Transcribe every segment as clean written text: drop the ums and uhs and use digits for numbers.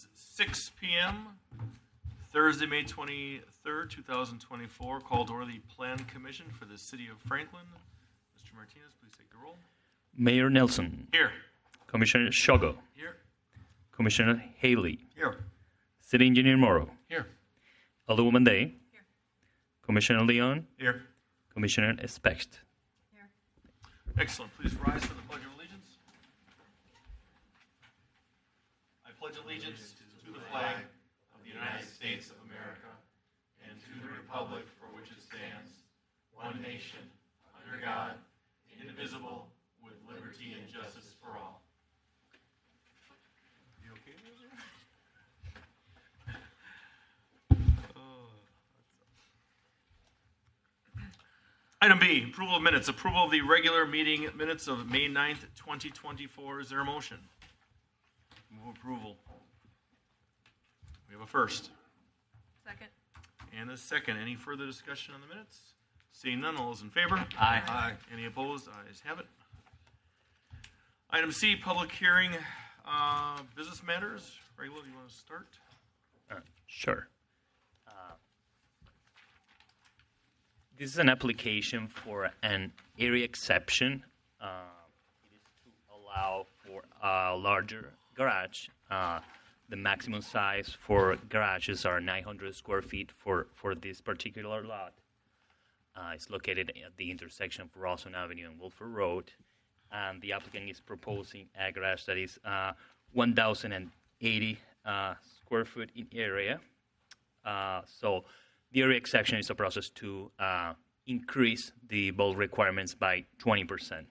is 6 p.m. Thursday, May 23rd, 2024. Called to order the Plan Commission for the City of Franklin. Mr. Martinez, please take the roll. Mayor Nelson. Here. Commissioner Shogo. Here. Commissioner Haley. Here. City Engineer Morrow. Here. Alderwoman Day. Here. Commissioner Leon. Here. Commissioner Specht. Here. Excellent. Please rise for the Pledge of Allegiance. I pledge allegiance to the flag of the United States of America and to the republic for which it stands, one nation, under God, indivisible, with liberty and justice for all. You okay Item B, approval of minutes. Approval of the regular meeting minutes of May 9th, 2024. Is there a motion? Move approval. We have a first. Second. And a second. Any further discussion on the minutes? Seeing none, all those in favor? Aye. Aye. Any opposed? Ayes have it. Item C, public hearing, business matters. Regular, do you want to start? Sure. This is an application for an area exception. It is to allow for a larger garage. The maximum size for garages are 900 square feet for this particular lot. It's located at the intersection of Rawson Avenue and Wolford Road. And the applicant is proposing a garage that is 1,080 square foot in area. So the area exception is a process to increase the bulk requirements by 20%.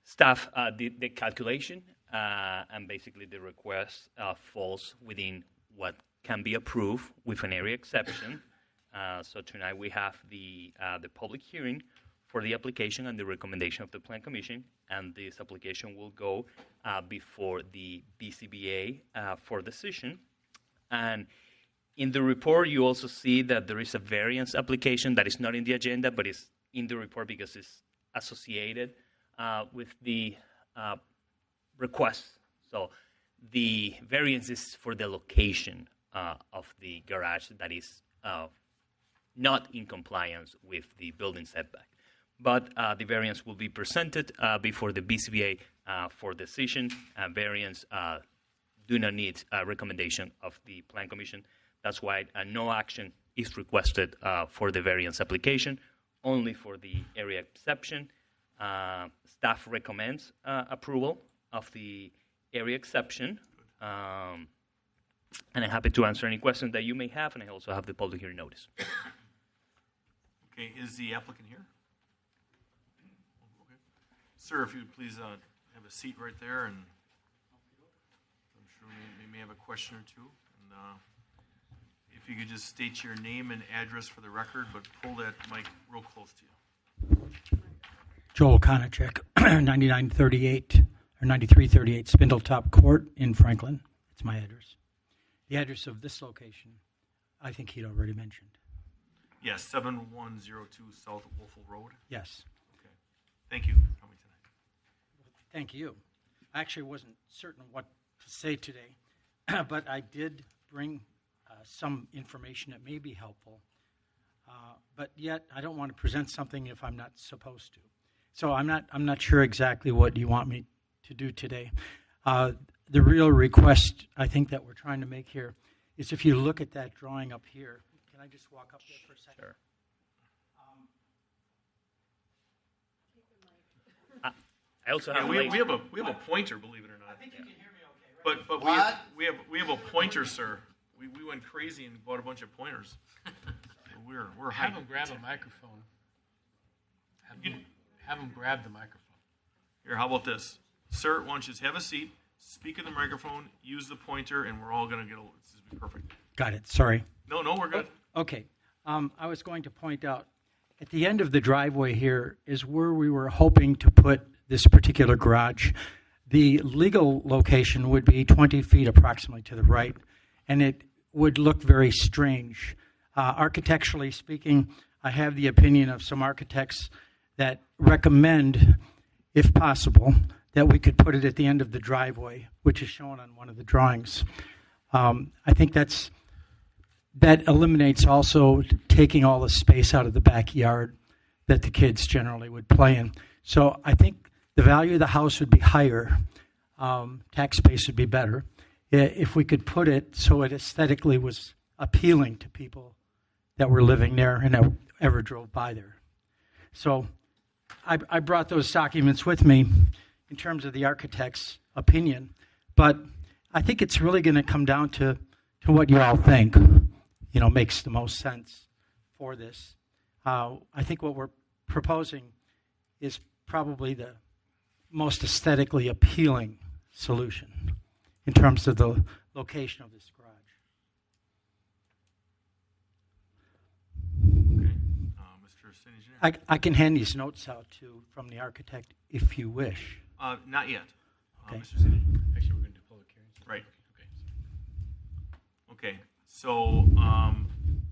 Staff did the calculation, and basically the request falls within what can be approved with an area exception. So tonight we have the public hearing for the application and the recommendation of the Plan Commission, and this application will go before the BCBA for decision. And in the report, you also see that there is a variance application that is not in the agenda, but is in the report because it's associated with the request. So the variance is for the location of the garage that is not in compliance with the building setback. But the variance will be presented before the BCBA for decision. Variance do not need a recommendation of the Plan Commission. That's why no action is requested for the variance application, only for the area exception. Staff recommends approval of the area exception. And I'm happy to answer any questions that you may have, and I also have the public hearing notice. Okay, is the applicant here? Okay. Sir, if you would please have a seat right there, and I'm sure we may have a question or two. And if you could just state your name and address for the record, but pull that mic real close to you. Joel Konachek, 9938 or 9338 Spindletop Court in Franklin. It's my address. The address of this location, I think he'd already mentioned. Yes, 7102 South Wolfville Road. Yes. Okay. Thank you for coming tonight. Thank you. I actually wasn't certain what to say today, but I did bring some information that may be helpful. But yet, I don't want to present something if I'm not supposed to. So I'm not sure exactly what you want me to do today. The real request I think that we're trying to make here is if you look at that drawing up here. Can I just walk up there for a second? Sure. I also have we have a pointer, believe it or not. I think you can hear me okay, right? But we have a pointer, sir. We went crazy and bought a bunch of pointers. We're Have hyped. them grab a microphone. Have them grab the microphone. Here, how about this? Sir, why don't you just have a seat, speak in the microphone, use the pointer, and we're all going to get this is perfect. Got it. Sorry. No, we're good. Okay. I was going to point out, at the end of the driveway here is where we were hoping to put this particular garage. The legal location would be 20 feet approximately to the right, and it would look very strange. Architecturally speaking, I have the opinion of some architects that recommend if possible, that we could put it at the end of the driveway, which is shown on one of the drawings. I think that eliminates also taking all the space out of the backyard that the kids generally would play in. So I think the value of the house would be higher. Tax base would be better if we could put it so it aesthetically was appealing to people that were living there and ever drove by there. So I brought those documents with me in terms of the architect's opinion, but I think it's really going to come down to what you all think, makes the most sense for this. I think what we're proposing is probably the most aesthetically appealing solution in terms of the location of this garage. Okay. Mr. City Engineer? I can hand these notes out from the architect if you wish. Not yet. Okay. Mr. City? Actually, we're going to do public hearings. Right. Okay. Okay, so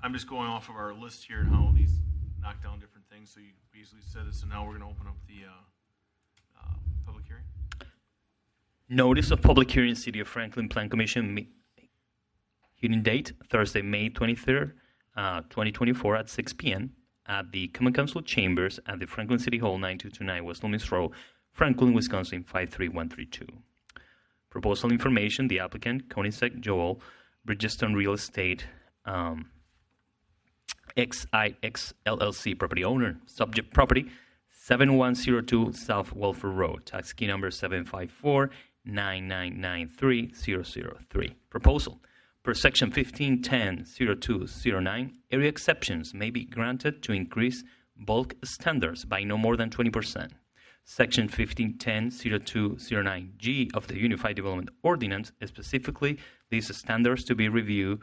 I'm just going off of our list here and how these knock down different things. So you basically said it, so now we're going to open up the public hearing. Notice of public hearing, City of Franklin Plan Commission hearing date, Thursday, May 23rd, 2024 at 6 p.m. at the Common Council Chambers at the Franklin City Hall, 9229 West Loomis Road, Franklin, Wisconsin, 53132. Proposal information, the applicant, Koenigsegg Joel, Bridgestone Real Estate, XIX LLC, property owner. Subject property, 7102 South Welfare Road, tax key number 754-9993-003. Proposal, per section 1510-0209, area exceptions may be granted to increase bulk standards by no more than 20%. Section 1510-0209G of the Unified Development Ordinance, specifically these standards to be reviewed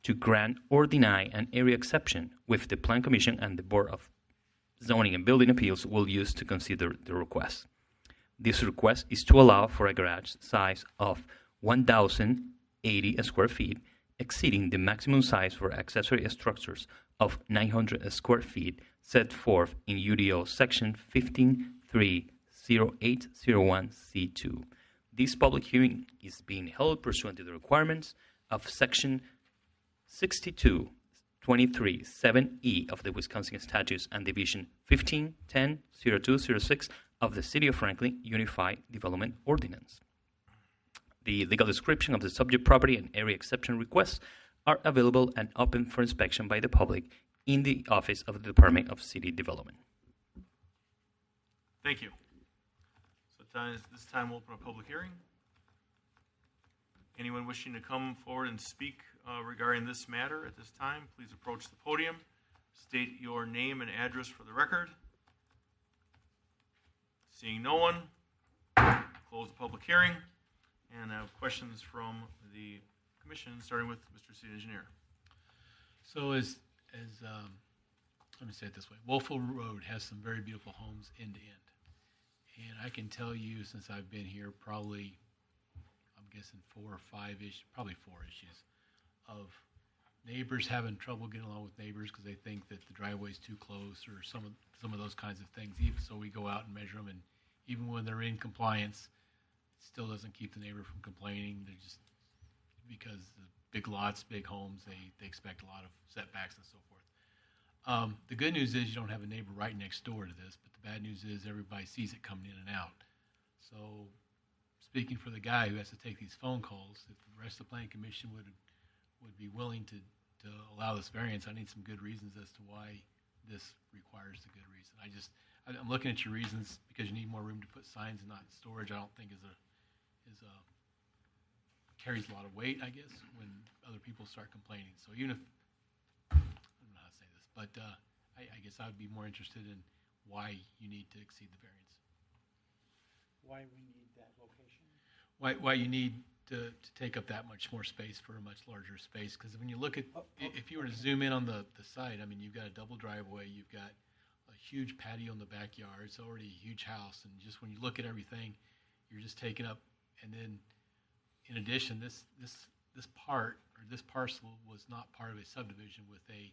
to grant or deny an area exception, with the Plan Commission and the Board of Zoning and Building Appeals will use to consider the request. This request is to allow for a garage size of 1,080 square feet, exceeding the maximum size for accessory structures of 900 square feet set forth in UDO Section 15.30801C2. This public hearing is being held pursuant to the requirements of Section 6223(7)(e) of the Wisconsin Statutes and Division 1510-0206 of the City of Franklin Unified Development Ordinance. The legal description of the subject property and area exception requests are available and open for inspection by the public in the office of the Department of City Development. Thank you. So this time we'll open a public hearing. Anyone wishing to come forward and speak regarding this matter at this time, please approach the podium. State your name and address for the record. Seeing no one, close the public hearing. And I have questions from the commission, starting with Mr. City Engineer. So let me say it this way. Wolfville Road has some very beautiful homes end to end. And I can tell you, since I've been here, probably, I'm guessing 4 or 5-ish, probably 4 issues of neighbors having trouble getting along with neighbors because they think that the driveway's too close or some of those kinds of things. Even so, we go out and measure them, and even when they're in compliance, it still doesn't keep the neighbor from complaining. They're just, because the big lots, big homes, they expect a lot of setbacks and so forth. The good news is you don't have a neighbor right next door to this, but the bad news is everybody sees it coming in and out. So, speaking for the guy who has to take these phone calls, if the rest of the planning commission would be willing to allow this variance, I need some good reasons as to why this requires the good reason. I'm looking at your reasons because you need more room to put signs and not storage. I don't think carries a lot of weight, I guess, when other people start complaining. So even if, I don't know how to say this, but I guess I would be more interested in why you need to exceed the variance. Why we need that location? Why you need to take up that much more space for a much larger space? Because when you look at, if you were to zoom in on the site, I mean, you've got a double driveway, you've got a huge patio in the backyard, it's already a huge house, and just when you look at everything, you're just taking up, and then in addition, this part or this parcel was not part of a subdivision with a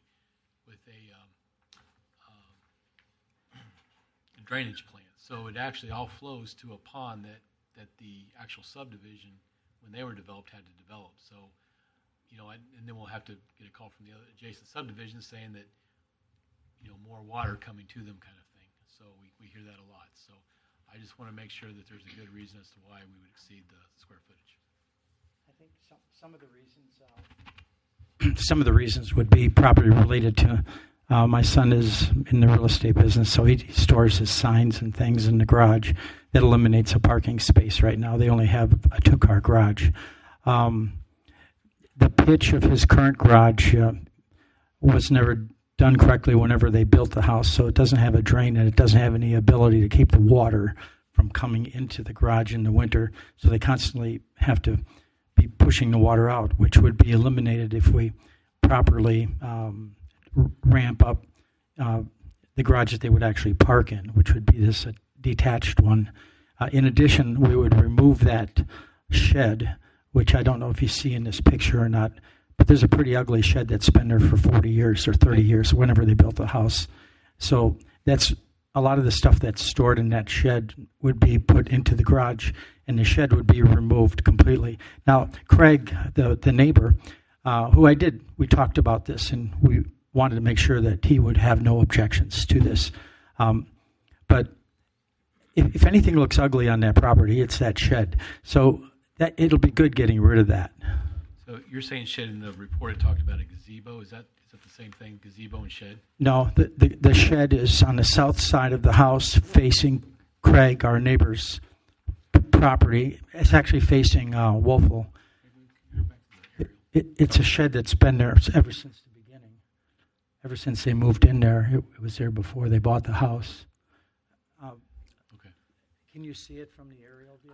drainage plan. So it actually all flows to a pond that the actual subdivision, when they were developed, had to develop. So, and then we'll have to get a call from the other adjacent subdivision saying that, more water coming to them kind of thing. So we hear that a lot. So I just want to make sure that there's a good reason as to why we would exceed the square footage. I think some of the reasons some of the reasons would be property related to my son is in the real estate business, so he stores his signs and things in the garage. That eliminates a parking space right now. They only have a 2-car garage. The pitch of his current garage was never done correctly whenever they built the house, so it doesn't have a drain and it doesn't have any ability to keep the water from coming into the garage in the winter, so they constantly have to be pushing the water out, which would be eliminated if we properly ramp up the garage that they would actually park in, which would be this detached one. In addition, we would remove that shed, which I don't know if you see in this picture or not, but there's a pretty ugly shed that's been there for 40 years or 30 years, whenever they built the house. So that's a lot of the stuff that's stored in that shed would be put into the garage, and the shed would be removed completely. Now, Craig, the neighbor, we talked about this, and we wanted to make sure that he would have no objections to this. But if anything looks ugly on that property, it's that shed. So it'll be good getting rid of that. So you're saying shed, in the report it talked about a gazebo. Is that the same thing, gazebo and shed? No, the shed is on the south side of the house facing Craig, our neighbor's property. It's actually facing Wolfville. It's a shed that's been there ever since the beginning. Ever since they moved in there. It was there before they bought the house. Okay. Can you see it from the aerial view?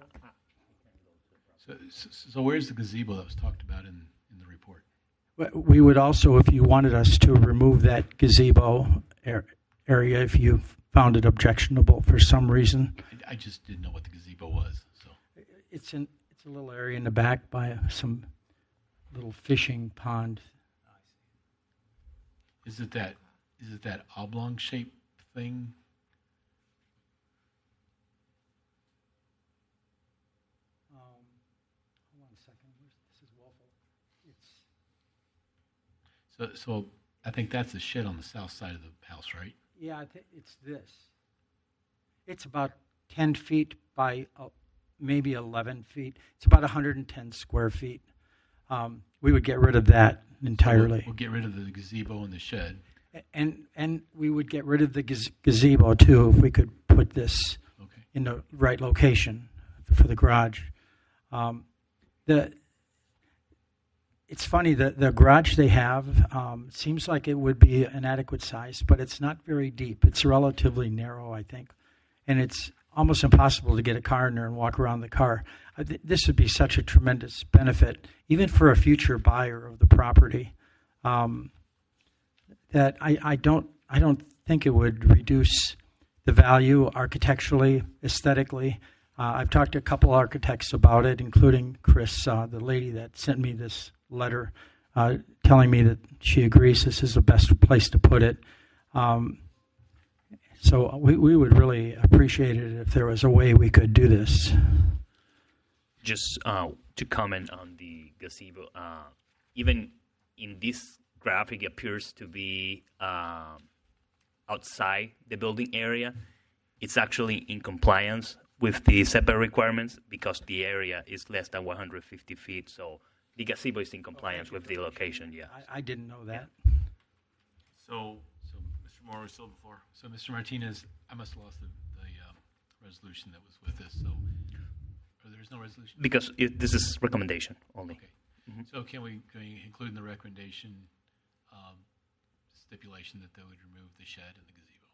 So where's the gazebo that was talked about in the report? We would also, if you wanted us to remove that gazebo area, if you found it objectionable for some reason. I just didn't know what the gazebo was. So it's a little area in the back by some little fishing pond. Is it that oblong shaped thing? Hold on a second. This is Wolfville. So I think that's the shed on the south side of the house, right? Yeah, I think it's this. It's about 10 feet by maybe 11 feet. It's about 110 square feet. We would get rid of that entirely. We'll get rid of the gazebo and the shed. And we would get rid of the gazebo, too, if we could put this in the right location for the garage. It's funny, the garage they have seems like it would be an adequate size, but it's not very deep. It's relatively narrow, I think, and it's almost impossible to get a car in there and walk around the car. This would be such a tremendous benefit, even for a future buyer of the property, that I don't think it would reduce the value architecturally, aesthetically. I've talked to a couple architects about it, including Chris, the lady that sent me this letter, telling me that she agrees this is the best place to put it. So we would really appreciate it if there was a way we could do this. Just to comment on the gazebo, even in this graphic, it appears to be outside the building area. It's actually in compliance with the SEPA requirements because the area is less than 150 feet. So the gazebo is in compliance with the location, yeah. I didn't know that. So Mr. Moore, we're still before. So Mr. Martinez, I must have lost the resolution that was with this. So there's no resolution? Because this is recommendation only. Okay. Mm-hmm. So can we include in the recommendation stipulation that they would remove the shed and the gazebo?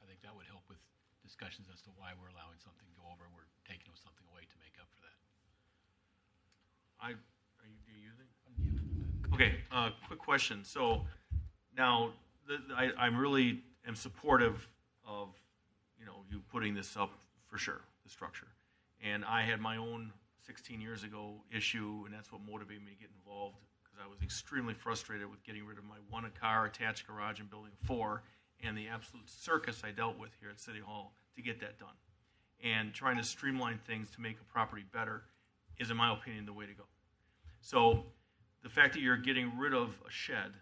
I think that would help with discussions as to why we're allowing something to go over and we're taking something away to make up for that. Are you using? Okay, quick question. So now I'm really am supportive of you putting this up for sure, the structure. And I had my own 16 years ago issue, and that's what motivated me to get involved because I was extremely frustrated with getting rid of my one-car attached garage in Building 4 and the absolute circus I dealt with here at City Hall to get that done. And trying to streamline things to make a property better is, in my opinion, the way to go. So the fact that you're getting rid of a shed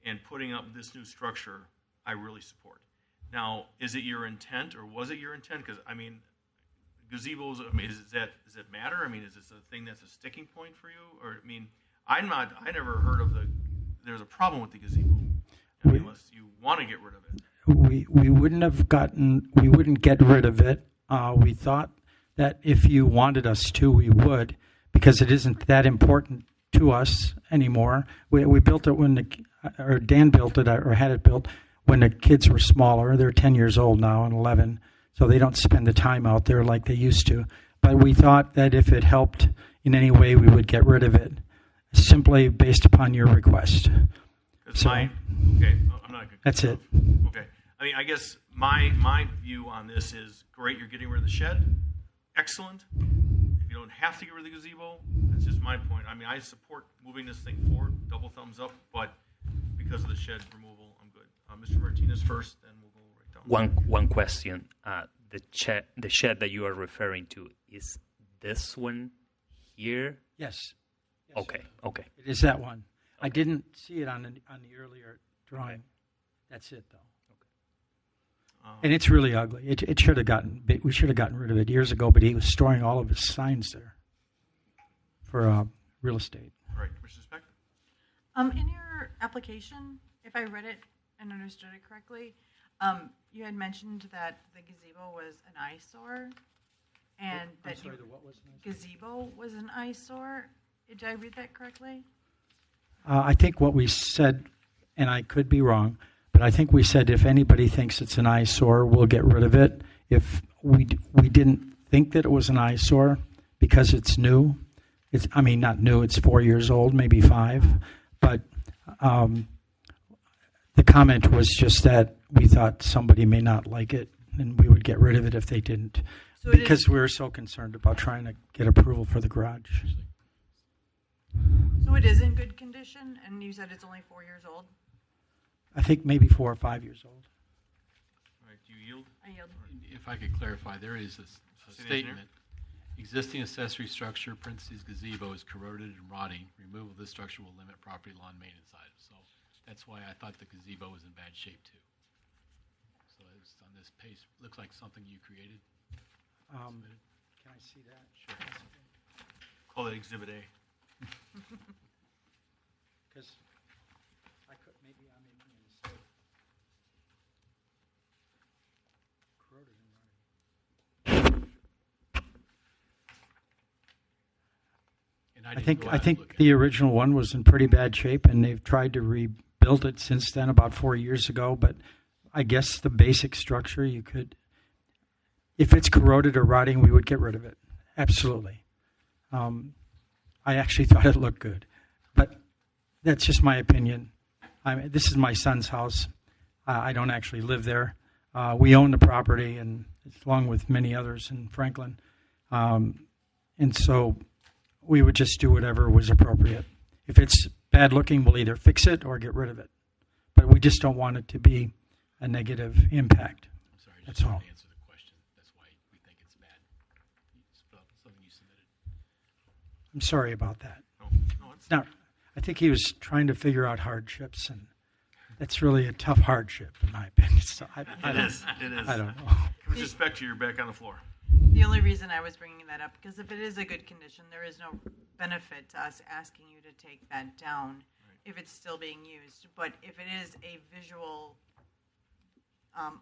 and putting up this new structure, I really support. Now, is it your intent, or was it your intent? Because, I mean, gazebos, I mean, does that matter? I mean, is this a thing that's a sticking point for you? Or, I mean, I never heard of there's a problem with the gazebo. I mean, unless you want to get rid of it. We wouldn't get rid of it. We thought that if you wanted us to, we would, because it isn't that important to us anymore. We built it or Dan built it, or had it built when the kids were smaller. They're 10 years old now and 11, so they don't spend the time out there like they used to. But we thought that if it helped in any way, we would get rid of it, simply based upon your request. So, I'm not good. That's it. Okay. I mean, I guess my view on this is great. You're getting rid of the shed. Excellent. If you don't have to get rid of the gazebo, that's just my point. I mean, I support moving this thing forward. Double thumbs up. But because of the shed removal, I'm good. Mr. Martinez first, then we'll go right down. One question. The shed that you are referring to, is this one here? Yes. Okay. It is that one. I didn't see it on the earlier drawing. That's it, though. And it's really ugly. It should have we should have gotten rid of it years ago, but he was storing all of his signs there for real estate. Right. Mr. Speck? In your application, if I read it and understood it correctly, you had mentioned that the gazebo was an eyesore, and that what was gazebo was an eyesore. Did I read that correctly? I think what we said, and I could be wrong, but I think we said if anybody thinks it's an eyesore, we'll get rid of it. If we didn't think that it was an eyesore because it's new, not new, it's 4 years old, maybe 5, but the comment was just that we thought somebody may not like it, and we would get rid of it if they didn't, because we were so concerned about trying to get approval for the garage. So it is in good condition, and you said it's only 4 years old? I think maybe 4 or 5 years old. All right. Do you yield? I yield. If I could clarify, there is a statement. Existing accessory structure, parentheses gazebo, is corroded and rotting. Removal of this structure will limit property lawn maintenance items. So that's why I thought the gazebo was in bad shape too. So it's on this page. Looks like something you created. Can I see that? Sure. Call that Exhibit A. Because maybe I made a mistake. Corroded and rotting. And I think the original one was in pretty bad shape, and they've tried to rebuild it since then, about 4 years ago. But I guess the basic structure, you could, if it's corroded or rotting, we would get rid of it. Absolutely. I actually thought it looked good, but that's just my opinion. This is my son's house. I don't actually live there. We own the property, and along with many others in Franklin, and so we would just do whatever was appropriate. If it's bad looking, we'll either fix it or get rid of it. But we just don't want it to be a negative impact. I'm sorry, That's all. to answer the question. That's why we think it's bad. It's something you submitted. I'm sorry about that. No, it's Now, I think he was trying to figure out hardships, and that's really a tough hardship, in my opinion. So I It is. don't know. With respect to, you're back on the floor. The only reason I was bringing that up, because if it is a good condition, there is no benefit to us asking you to take that down if it's still being used. But if it is a visual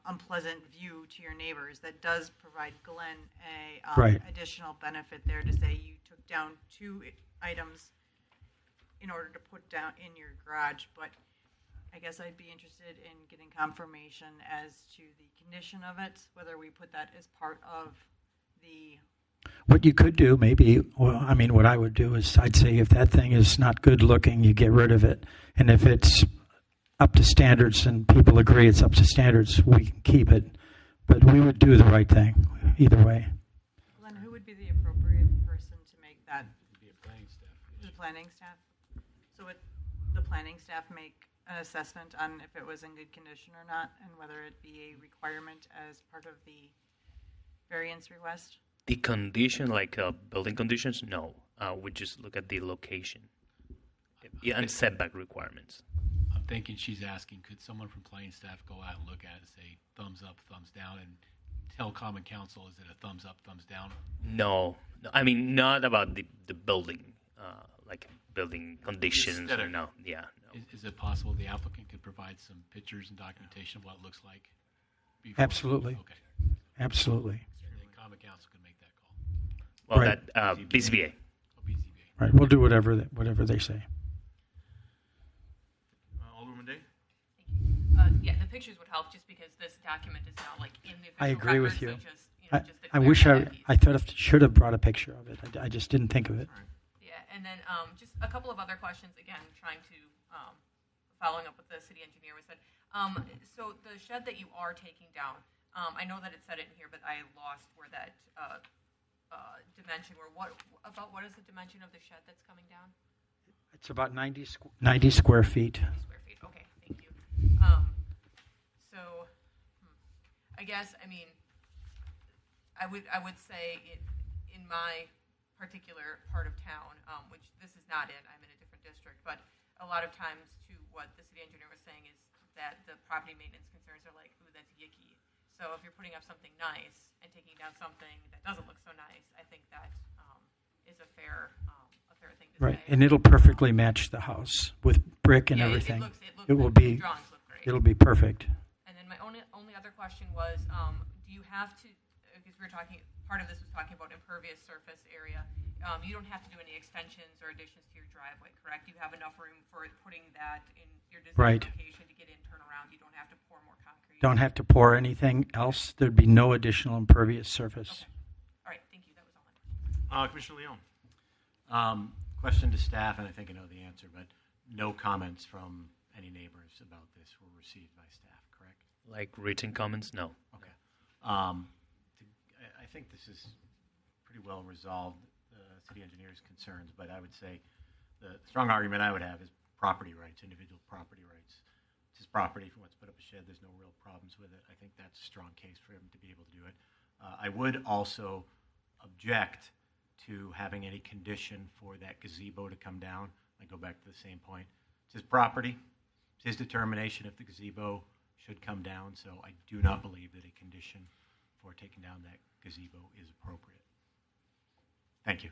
unpleasant view to your neighbors, that does provide Glenn a Right. additional benefit there to say you took down 2 items in order to put down in your garage. But I guess I'd be interested in getting confirmation as to the condition of it, whether we put that as part of the... What you could do, maybe, what I would do is I'd say if that thing is not good looking, you get rid of it. And if it's up to standards and people agree it's up to standards, we can keep it. But we would do the right thing either way. Glenn, who would be the appropriate person to make that? It'd be a planning staff. The planning staff? So would the planning staff make an assessment on if it was in good condition or not, and whether it be a requirement as part of the variance request? The condition, like building conditions, no. We just look at the location and setback requirements. I'm thinking she's asking, could someone from planning staff go out and look at it and say thumbs up, thumbs down, and tell common council, is it a thumbs up, thumbs down? No, I mean, not about the building, like building conditions or no. Yeah. No. Is it possible the applicant could provide some pictures and documentation of what it looks like? before- Absolutely. Okay. Absolutely. And then common council can make that call. Well, Right. that BZBA. Oh, BZBA. Right. We'll do whatever they say. Alderman Day? Yeah, the pictures would help just because this document is now like in the official I agree record, with you. So just, you know, just to I wish clarify that piece. I should have brought a picture of it. I just didn't think of it. Yeah, and then just a couple of other questions. Again, trying to following up with the city engineer was that. So the shed that you are taking down, I know that it said it in here, but I lost where that dimension. What is the dimension of the shed that's coming down? It's about 90 square feet. 50 square feet. Okay, thank you. So, I guess I mean, I would say in my particular part of town, which this is not in. I'm in a different district, but a lot of times, to what the city engineer was saying is that the property maintenance concerns are like, ooh, that's yicky. So if you're putting up something nice and taking down something that doesn't look so nice, I think that is a fair thing to Right. say. And it'll perfectly match the house with brick and Yeah, everything. It will the be drawings look great. it'll be perfect. And then my only other question was, do you have to? Because we were talking. Part of this was talking about impervious surface area. You don't have to do any extensions or additions to your driveway, correct? You have enough room for putting that in your design Right. location to get in, turn around. You don't have to pour more concrete. Don't have to pour anything else. There'd be no additional impervious surface. All right, thank you. That was all my questions. Commissioner Leon? Question to staff, and I think I know the answer, but no comments from any neighbors about this were received by staff, correct? Like written comments, no. Okay. I think this is pretty well resolved, the city engineer's concerns, but I would say the strong argument I would have is property rights, individual property rights. It's his property. If he wants to put up a shed, there's no real problems with it. I think that's a strong case for him to be able to do it. I would also object to having any condition for that gazebo to come down. I go back to the same point. It's his property. It's his determination if the gazebo should come down, so I do not believe that a condition for taking down that gazebo is appropriate. Thank you.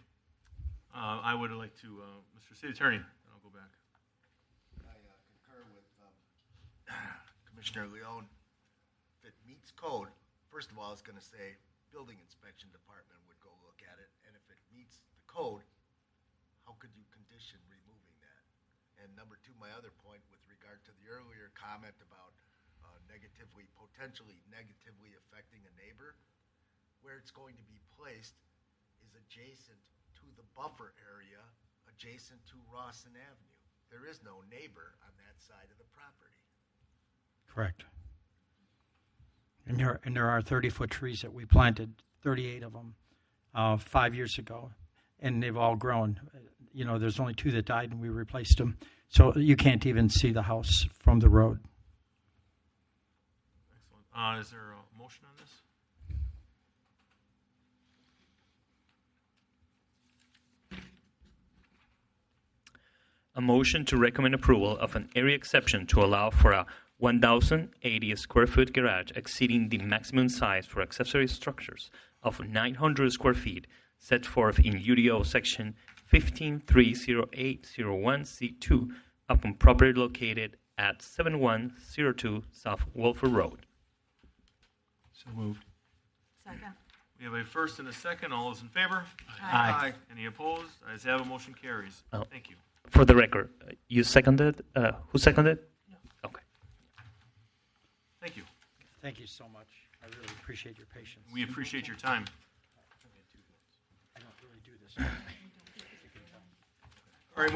I would like to, Mr. City Attorney, and I'll go back. I concur with Commissioner Leon. If it meets code, first of all, I was going to say building inspection department would go look at it, and if it meets the code, how could you condition removing that? And number two, my other point with regard to the earlier comment about potentially negatively affecting a neighbor, where it's going to be placed is adjacent to the buffer area adjacent to Rawson Avenue. There is no neighbor on that side of the property. Correct. And there are 30-foot trees that we planted, 38 of them, 5 years ago, and they've all grown. You know, there's only 2 that died, and we replaced them. So you can't even see the house from the road. Excellent. Is there a motion on this? A motion to recommend approval of an area exception to allow for a 1,080 square foot garage exceeding the maximum size for accessory structures of 900 square feet set forth in UDO section 15.30801C2 upon property located at 7102 South Wolford Road. So moved. Second. We have a first and a second. All those in favor? Aye. Any opposed? Ayes have a motion carries. Oh. Thank you. For the record, you seconded? Who seconded? No. Okay. Thank you. Thank you so much. I really appreciate your patience. We appreciate your time. I don't really do this. All right,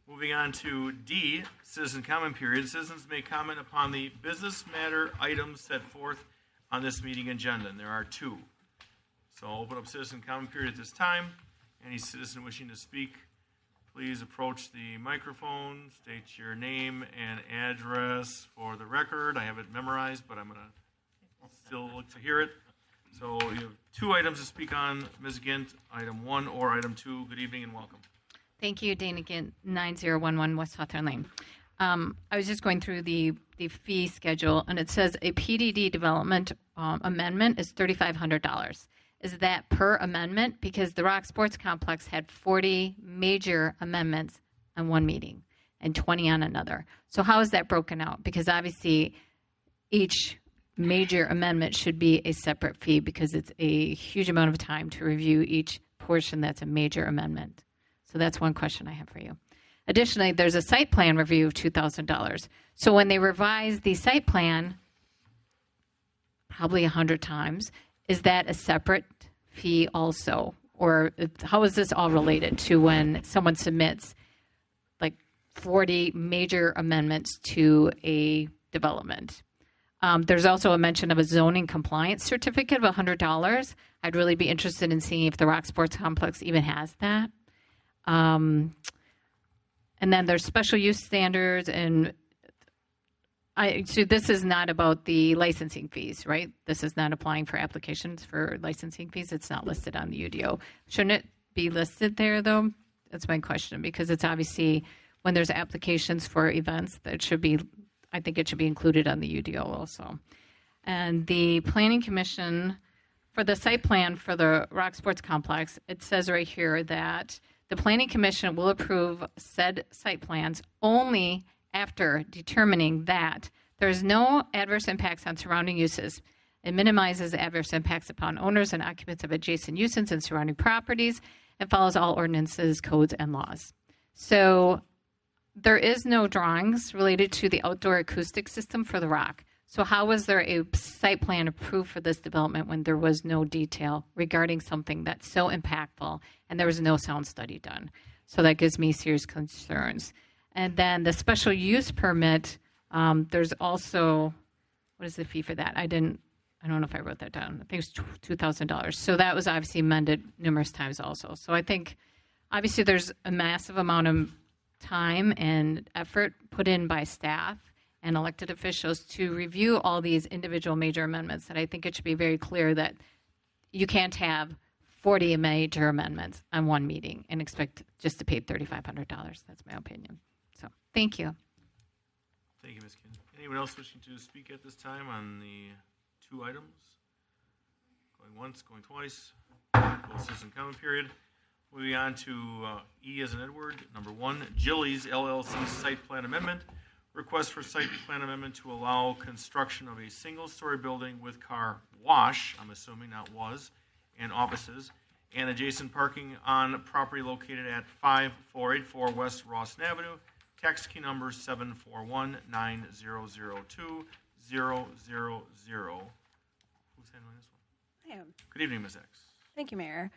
moving on to D, citizen comment period. Citizens may comment upon the business matter items set forth on this meeting agenda, and there are 2. So I'll open up citizen comment period at this time. Any citizen wishing to speak, please approach the microphone, state your name and address for the record. I have it memorized, but I'm going to still look to hear it. So you have 2 items to speak on, Ms. Gint, item 1 or item 2. Good evening and welcome. Thank you, Dana Gint, 9011 West Hawthorne Lane. I was just going through the fee schedule, and it says a PDD development amendment is $3,500. Is that per amendment? Because the Rock Sports Complex had 40 major amendments on one meeting and 20 on another. So how is that broken out? Because obviously each major amendment should be a separate fee because it's a huge amount of time to review each portion that's a major amendment. So that's one question I have for you. Additionally, there's a site plan review of $2,000. So when they revise the site plan, probably 100 times, is that a separate fee also? Or how is this all related to when someone submits like 40 major amendments to a development? There's also a mention of a zoning compliance certificate of $100. I'd really be interested in seeing if the Rock Sports Complex even has that. And then there's special use standards, and so this is not about the licensing fees, right? This is not applying for applications for licensing fees. It's not listed on the UDO. Shouldn't it be listed there, though? That's my question, because it's obviously when there's applications for events, that should be, I think it should be included on the UDO also. And the Planning Commission, for the site plan for the Rock Sports Complex, it says right here that the Planning Commission will approve said site plans only after determining that there is no adverse impacts on surrounding uses. It minimizes adverse impacts upon owners and occupants of adjacent uses and surrounding properties, and follows all ordinances, codes, and laws. So there is no drawings related to the outdoor acoustic system for the Rock. So how was there a site plan approved for this development when there was no detail regarding something that's so impactful and there was no sound study done? So that gives me serious concerns. And then the special use permit, there's also, what is the fee for that? I don't know if I wrote that down. I think it's $2,000. So that was obviously amended numerous times also. So I think obviously there's a massive amount of time and effort put in by staff and elected officials to review all these individual major amendments. And I think it should be very clear that you can't have 40 major amendments on one meeting and expect just to pay $3,500. That's my opinion. So thank you. Thank you, Ms. Kin. Anyone else wishing to speak at this time on the 2 items? Going once, going twice. Closed session comment period. Moving on to E as in Edward. Number 1, Jilly's LLC site plan amendment. Request for site plan amendment to allow construction of a single-story building with car wash, I'm assuming, not was, and offices, and adjacent parking on property located at 5484 West Rawson Avenue. Tax key number 741-9002-000. Who's handling this one? I am. Good evening, Ms. X. Thank you, Mayor.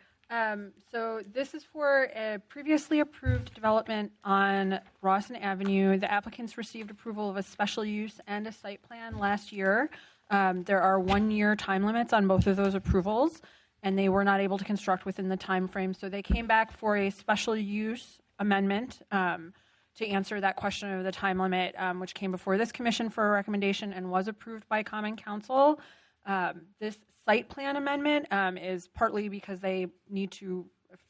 So this is for a previously approved development on Rawson Avenue. The applicants received approval of a special use and a site plan last year. There are 1-year time limits on both of those approvals, and they were not able to construct within the time frame. So they came back for a special use amendment to answer that question of the time limit, which came before this commission for a recommendation and was approved by Common Council. This site plan amendment is partly because they need to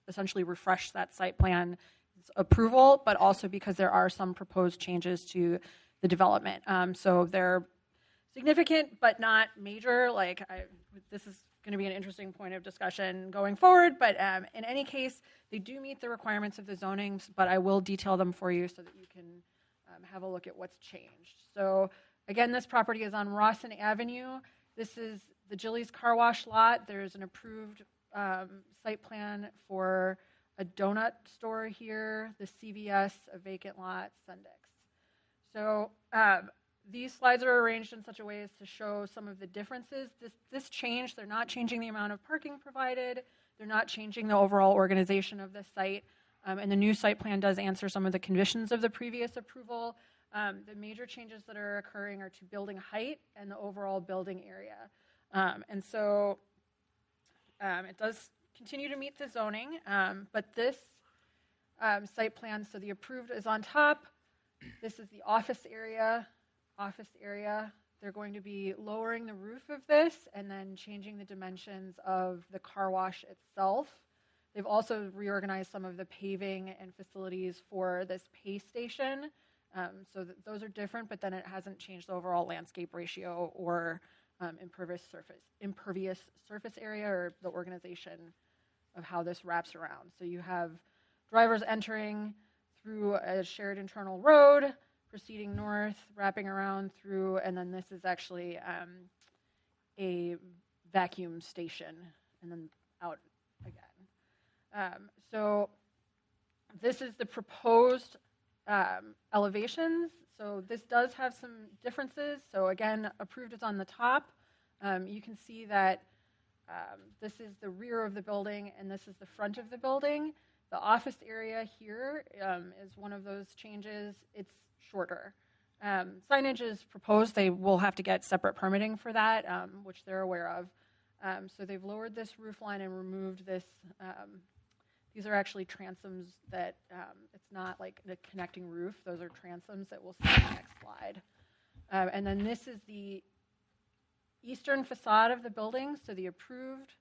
essentially refresh that site plan approval, but also because there are some proposed changes to the development. So they're significant, but not major. This is going to be an interesting point of discussion going forward, but in any case, they do meet the requirements of the zonings, but I will detail them for you so that you can have a look at what's changed. So again, this property is on Rawson Avenue. This is the Jilly's Car Wash lot. There's an approved site plan for a donut store here, the CVS, a vacant lot, Sundix. So these slides are arranged in such a way as to show some of the differences. This change, they're not changing the amount of parking provided. They're not changing the overall organization of the site. And the new site plan does answer some of the conditions of the previous approval. The major changes that are occurring are to building height and the overall building area. And so it does continue to meet the zoning, but this site plan. So the approved is on top. This is the office area. They're going to be lowering the roof of this and then changing the dimensions of the car wash itself. They've also reorganized some of the paving and facilities for this pay station. So those are different, but then it hasn't changed the overall landscape ratio or impervious surface area or the organization of how this wraps around. So you have drivers entering through a shared internal road, proceeding north, wrapping around through, and then this is actually a vacuum station, and then out again. So this is the proposed elevations. So this does have some differences. So again, approved is on the top. You can see that this is the rear of the building, and this is the front of the building. The office area here is one of those changes. It's shorter. Signage is proposed. They will have to get separate permitting for that, which they're aware of. So they've lowered this roof line and removed this. These are actually transoms that it's not like a connecting roof. Those are transoms that we'll see in the next slide. And then this is the eastern facade of the building, so the approved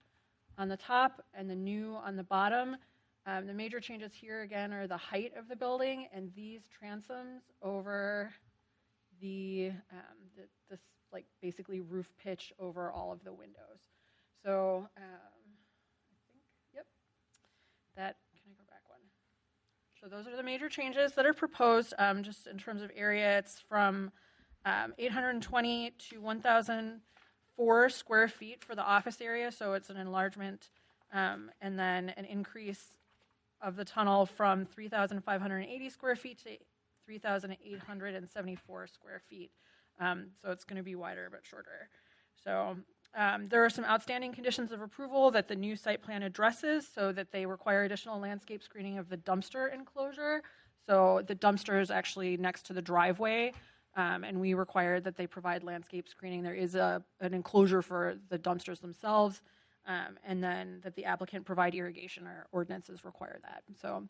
on the top and the new on the bottom. The major changes here, again, are the height of the building and these transoms over this like basically roof pitch over all of the windows. So I think, yep, that, can I go back one? So those are the major changes that are proposed. Just in terms of area, it's from 820 to 1,004 square feet for the office area, so it's an enlargement, and then an increase of the tunnel from 3,580 square feet to 3,874 square feet. So it's going to be wider but shorter. So there are some outstanding conditions of approval that the new site plan addresses, so that they require additional landscape screening of the dumpster enclosure. So the dumpster is actually next to the driveway, and we require that they provide landscape screening. There is an enclosure for the dumpsters themselves, and then that the applicant provide irrigation. Our ordinances require that. So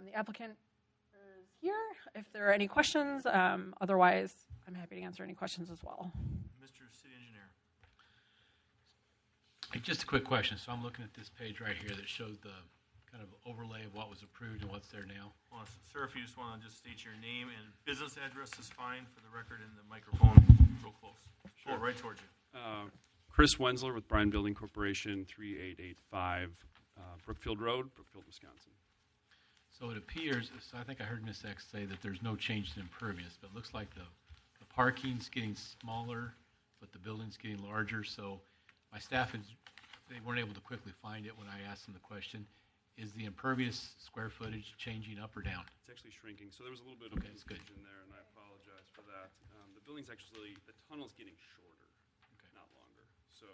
the applicant is here if there are any questions. Otherwise, I'm happy to answer any questions as well. Mr. City Engineer. Just a quick question. So I'm looking at this page right here that shows the kind of overlay of what was approved and what's there now. Well, sir, if you just want to just state your name and business address is fine for the record, and the microphone real close. Sure. Right towards you. Chris Wenzler with Bryan Building Corporation, 3885 Brookfield Road, Brookfield, Wisconsin. So it appears, so I think I heard Ms. X say that there's no change to impervious, but it looks like the parking's getting smaller, but the building's getting larger. So my staff, they weren't able to quickly find it when I asked them the question. Is the impervious square footage changing up or down? It's actually shrinking. So there was a little bit of confusion there, and I apologize for that. The building's actually, the tunnel's getting shorter, not longer. So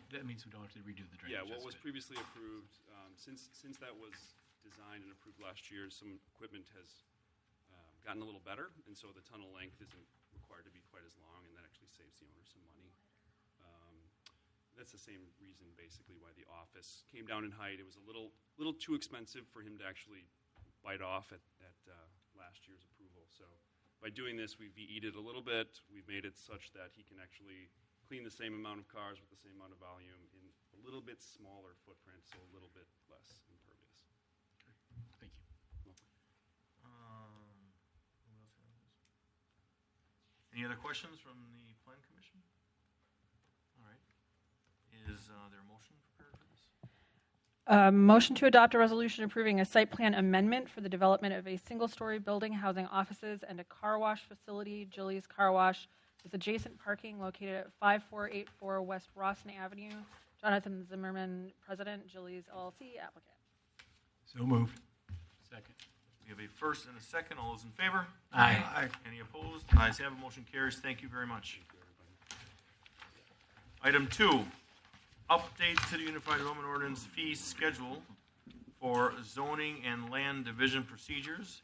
that means we don't have to redo the drainage. Yeah, what was previously approved, since that was designed and approved last year, some equipment has gotten a little better, and so the tunnel length isn't required to be quite as long, and that actually saves the owner some money. That's the same reason, basically, why the office came down in height. It was a little too expensive for him to actually bite off at last year's approval. So by doing this, we've VE'd it a little bit. We've made it such that he can actually clean the same amount of cars with the same amount of volume in a little bit smaller footprint, so a little bit less impervious. Okay. Thank you. Who else has this? Any other questions from the Plan Commission? All right. Is there a motion prepared for this? Motion to adopt a resolution approving a site plan amendment for the development of a single-story building housing offices and a car wash facility, Jilly's Car Wash, with adjacent parking located at 5484 West Rawson Avenue. Jonathan Zimmerman, President, Jilly's LLC, applicant. So moved. Second. We have a first and a second. All those in favor? Aye. Any opposed? Ayes have it. Motion carries. Thank you very much. Item 2, update to the Unified Development Ordinance fee schedule for zoning and land division procedures,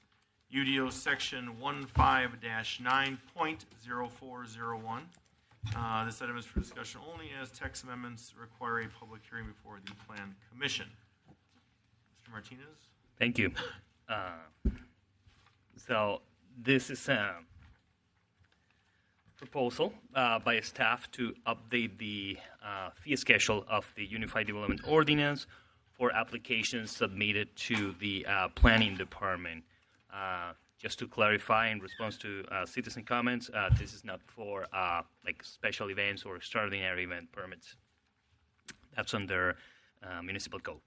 UDO section 15-9.0401. This item is for discussion only, as text amendments require a public hearing before the Plan Commission. Mr. Martinez? Thank you. So this is a proposal by staff to update the fee schedule of the Unified Development Ordinance for applications submitted to the Planning Department. Just to clarify, in response to citizen comments, this is not for like special events or extraordinary event permits. That's under municipal code.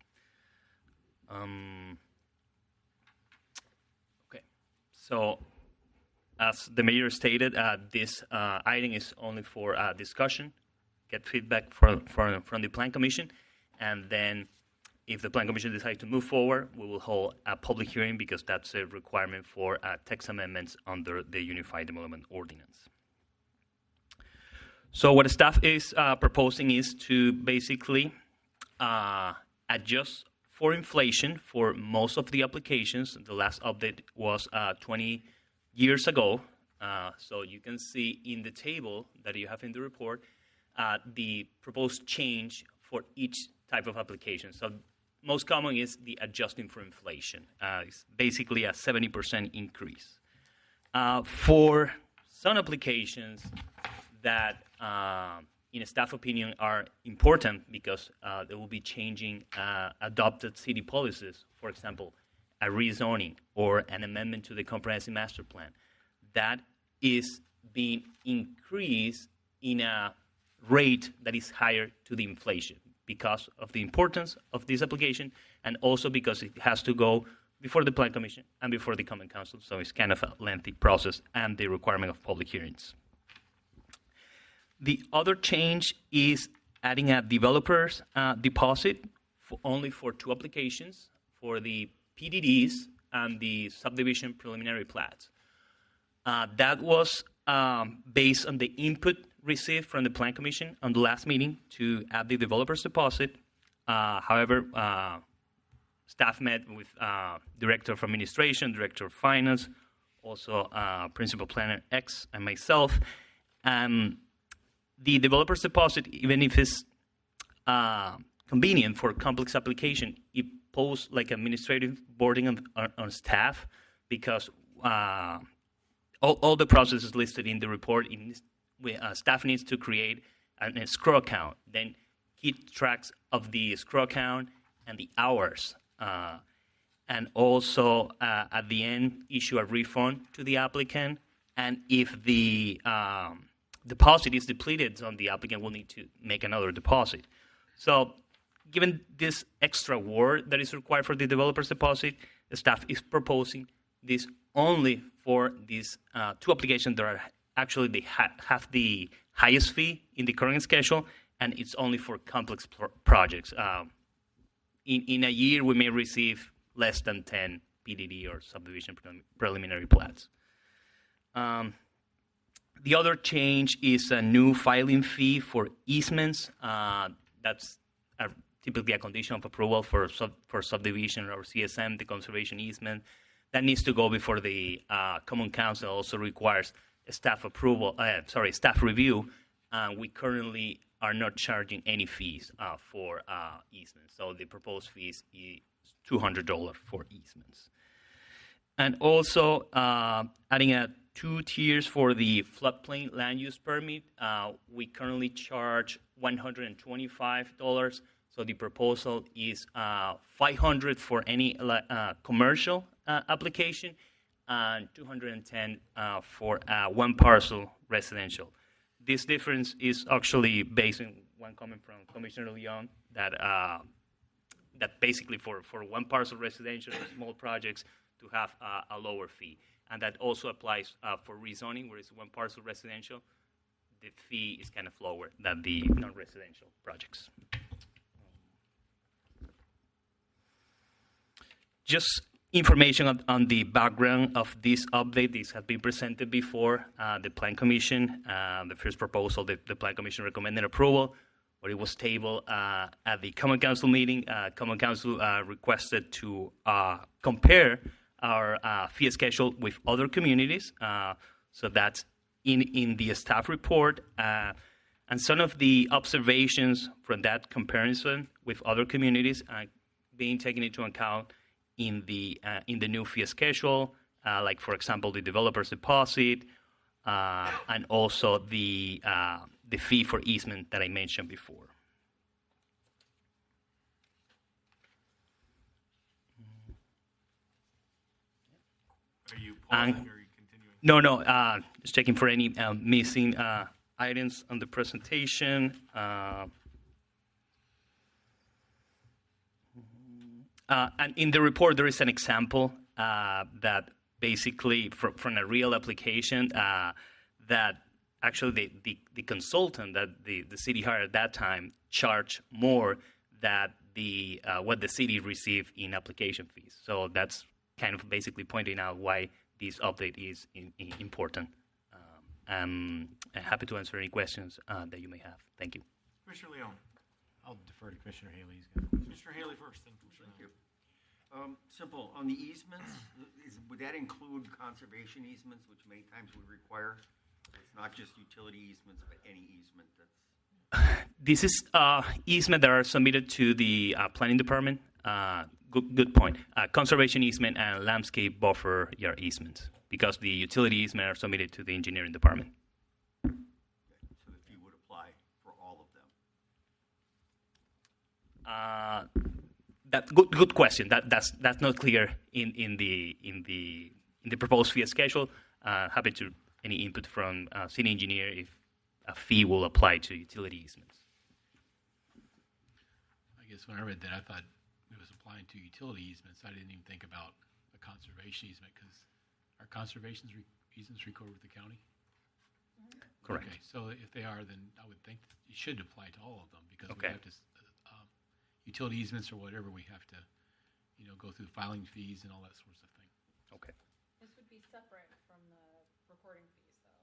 Okay, so as the mayor stated, this item is only for discussion, get feedback from the Plan Commission, and then if the Plan Commission decides to move forward, we will hold a public hearing because that's a requirement for text amendments under the Unified Development Ordinance. So what the staff is proposing is to basically adjust for inflation for most of the applications. The last update was 20 years ago. So you can see in the table that you have in the report the proposed change for each type of application. So most common is the adjusting for inflation. It's basically a 70% increase. For some applications that, in a staff opinion, are important because they will be changing adopted city policies, for example, a rezoning or an amendment to the comprehensive master plan, that is being increased in a rate that is higher to the inflation because of the importance of this application and also because it has to go before the Plan Commission and before the Common Council, so it's kind of a lengthy process and the requirement of public hearings. The other change is adding a developer's deposit only for two applications, for the PDDs and the subdivision preliminary plats. That was based on the input received from the Plan Commission on the last meeting to add the developer's deposit. However, staff met with Director of Administration, Director of Finance, also Principal Planner X and myself. The developer's deposit, even if it's convenient for complex application, it poses like administrative burden on staff because all the processes listed in the report, staff needs to create an escrow account, then keep tracks of the escrow account and the hours, and also at the end issue a refund to the applicant. And if the deposit is depleted, so the applicant will need to make another deposit. So given this extra work that is required for the developer's deposit, the staff is proposing this only for these two applications that are actually they have the highest fee in the current schedule, and it's only for complex projects. In a year, we may receive less than 10 PDD or subdivision preliminary plats. The other change is a new filing fee for easements. That's typically a condition of approval for subdivision or CSM, the conservation easement. That needs to go before the Common Council. Also requires staff approval. Staff review. We currently are not charging any fees for easements. So the proposed fees is $200 for easements. And also adding 2 tiers for the floodplain land use permit. We currently charge $125. So the proposal is $500 for any commercial application and $210 for one parcel residential. This difference is actually based on one comment from Commissioner Leon that basically for one parcel residential or small projects to have a lower fee. And that also applies for rezoning, where it's one parcel residential. The fee is kind of lower than the non-residential projects. Just information on the background of this update. This has been presented before the Plan Commission. The first proposal, the Plan Commission recommended approval, but it was tabled at the Common Council meeting. Common Council requested to compare our fee schedule with other communities. So that's in the staff report. And some of the observations from that comparison with other communities being taken into account in the new fee schedule, like for example the developer's deposit, and also the fee for easement that I mentioned before. Are you pausing or are you continuing? No. Just checking for any missing items on the presentation. And in the report, there is an example that basically from a real application that actually the consultant that the city hired at that time charged more than what the city received in application fees. So that's kind of basically pointing out why this update is important. I'm happy to answer any questions that you may have. Thank you. Commissioner Leon. I'll defer to Commissioner Haley. Commissioner Haley first, then Commissioner Thank you. Simple. On the easements, would that include conservation easements, which many times we require? It's not just utility easements, but any easement that's... This is easement that are submitted to the planning department. Good point. Conservation easement and landscape buffer yard easements, because the utility easement are submitted to the engineering department. Okay. So the fee would apply for all of them? Good question. That's not clear in the proposed fee schedule. Happy to any input from city engineer if a fee will apply to utility easements. I guess when I read that, I thought it was applying to utility easements. I didn't even think about a conservation easement, because are conservation easements recorded with the county? Correct. Okay, so if they are, then I would think it should apply to all of them, because we Okay. have to, utility easements or whatever, we have to, go through filing fees and all that sorts of thing. Okay. This would be separate from the recording fees, though.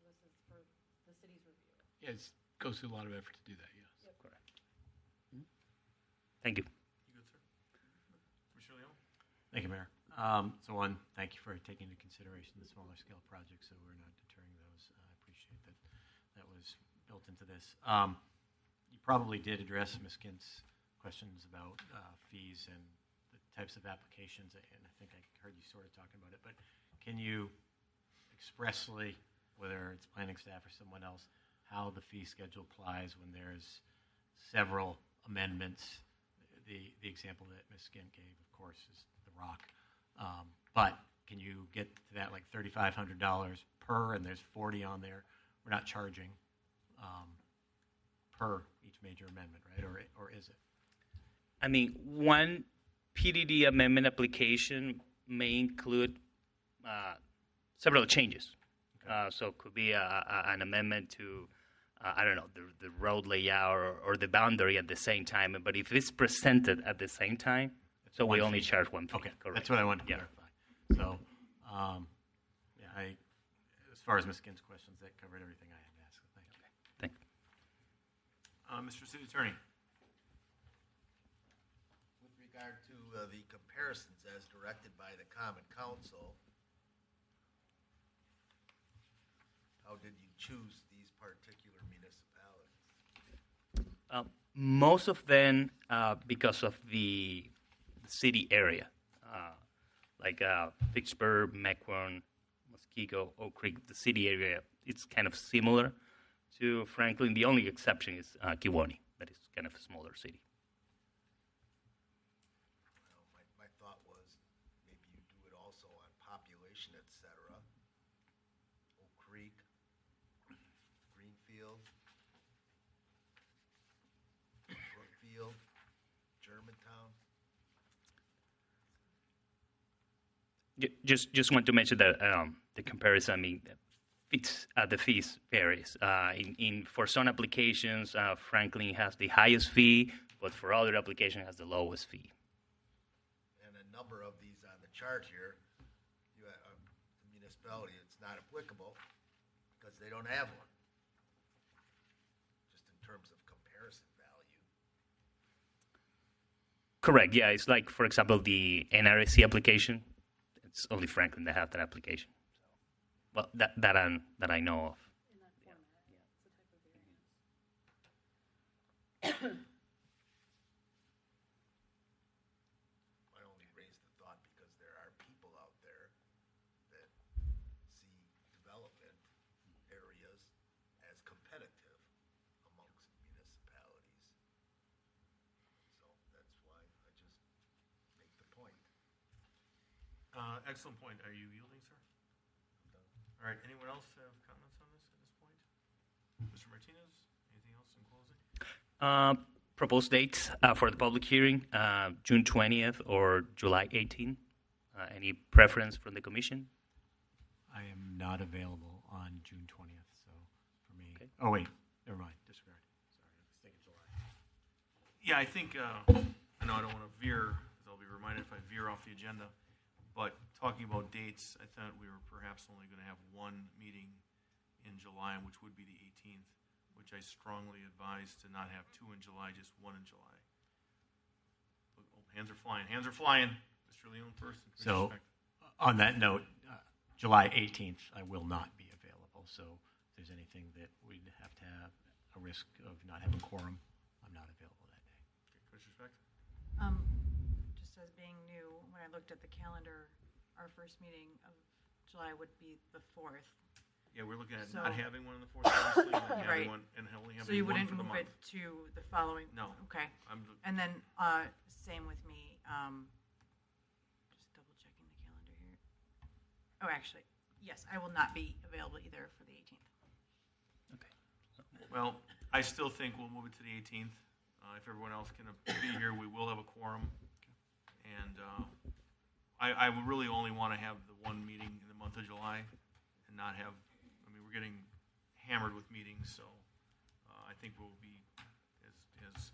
So this is for the city's review. Yeah, it goes through a lot of effort to do that, yes. Correct. Thank you. You good, sir? Commissioner Leon. Thank you, Mayor. So one, thank you for taking into consideration the smaller scale projects, so we're not deterring those. I appreciate that was built into this. You probably did address Ms. Kint's questions about fees and the types of applications, and I think I heard you sort of talking about it, but can you expressly, whether it's planning staff or someone else, how the fee schedule applies when there's several amendments? The example that Ms. Skint gave, of course, is the rock. But can you get to that like $3,500 per, and there's 40 on there? We're not charging per each major amendment, right? Or is it? I mean, one PDD amendment application may include several changes. Okay. So it could be an amendment to, I don't know, the road layout or the boundary at the same time. But if it's presented at the same time, It's so we one only fee. charge one fee. Okay, Correct. that's what I wanted to Yeah. clarify. So, as far as Ms. Skint's questions, that covered everything I had to ask. So thank you. Thank you. Mr. City Attorney. With regard to the comparisons as directed by the Common Council, how did you choose these particular municipalities? Most of them because of the city area, like Fitchburg, Mequon, Muskego, Oak Creek. The city area, it's kind of similar to Franklin. The only exception is Kewaunee, that is kind of a smaller city. Well, my thought was maybe you do it also on population, et cetera. Oak Creek, Greenfield, Brookfield, Germantown. Just want to mention that the comparison. I mean, the fees varies. For some applications, Franklin has the highest fee, but for other applications, has the lowest fee. And a number of these on the chart here, you have a municipality, it's not applicable because they don't have one. Just in terms of comparison value. Correct. Yeah, it's like, for example, the NRSC application. It's only Franklin that have that application. Well, that I know of. excellent point. Are you yielding, sir? All right, anyone else have comments on this at this point? Mr. Martinez, anything else in closing? Proposed dates for the public hearing, June 20th or July 18th. Any preference from the commission? I am not available on June 20th, so for me. Okay. Oh, wait, never mind, disregard. Sorry, I was thinking July. Yeah, I think, I know I don't want to veer, because I'll be reminded if I veer off the agenda, but talking about dates, I thought we were perhaps only going to have one meeting in July, which would be the 18th, which I strongly advise to not have two in July, just one in July. Oh, hands are flying. Hands are flying. Mr. Leon first. So, on that note, July 18th, I will not be available. So, if there's anything that we'd have to have a risk of not having quorum, I'm not available that day. Commissioner Speck? Just as being new, when I looked at the calendar, our first meeting of July would be the 4th. Yeah, we're looking at So- not having one on the 4th, obviously, and then Right. having one, and only having So you one wouldn't for the move month. it to the following? No. Okay. I'm, And then, same with me, just double checking the calendar here. Oh, actually, yes, I will not be available either for the 18th. well, I still think we'll move it to the 18th. If everyone else can be here, we will have a quorum. And I would really only want to have the one meeting in the month of July and not have, I mean, we're getting hammered with meetings, so I think we'll be, as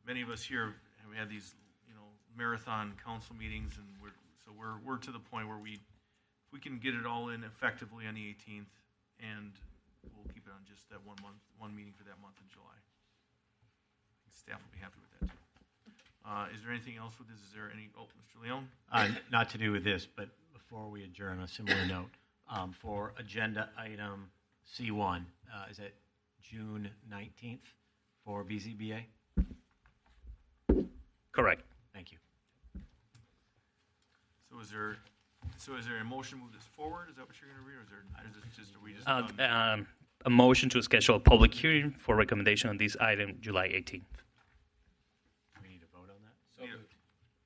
many of us here have had these, marathon council meetings, and we're to the point where if we can get it all in effectively on the 18th, and we'll keep it on just that one meeting for that month in July. I think staff will be happy with that too. Is there anything else with this? Is there any? Oh, Mr. Leon. Not to do with this, but before we adjourn, on a similar note, for agenda item C1, is it June 19th for BZBA? Correct. Thank you. So is there a motion to move this forward? Is that what you're going to read, or is it just, are we just done? A motion to schedule a public hearing for recommendation on this item July 18th. We need to vote on that? So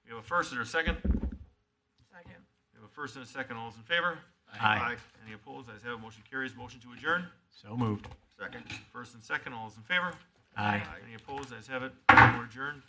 we have a first and a second. Second. We have a first and a second. All those in favor? Aye. Any opposed? Ayes have it. Motion carries. Motion to adjourn. So moved. Second. First and second. All those in favor? Aye. Any opposed? Ayes have it. We're adjourned.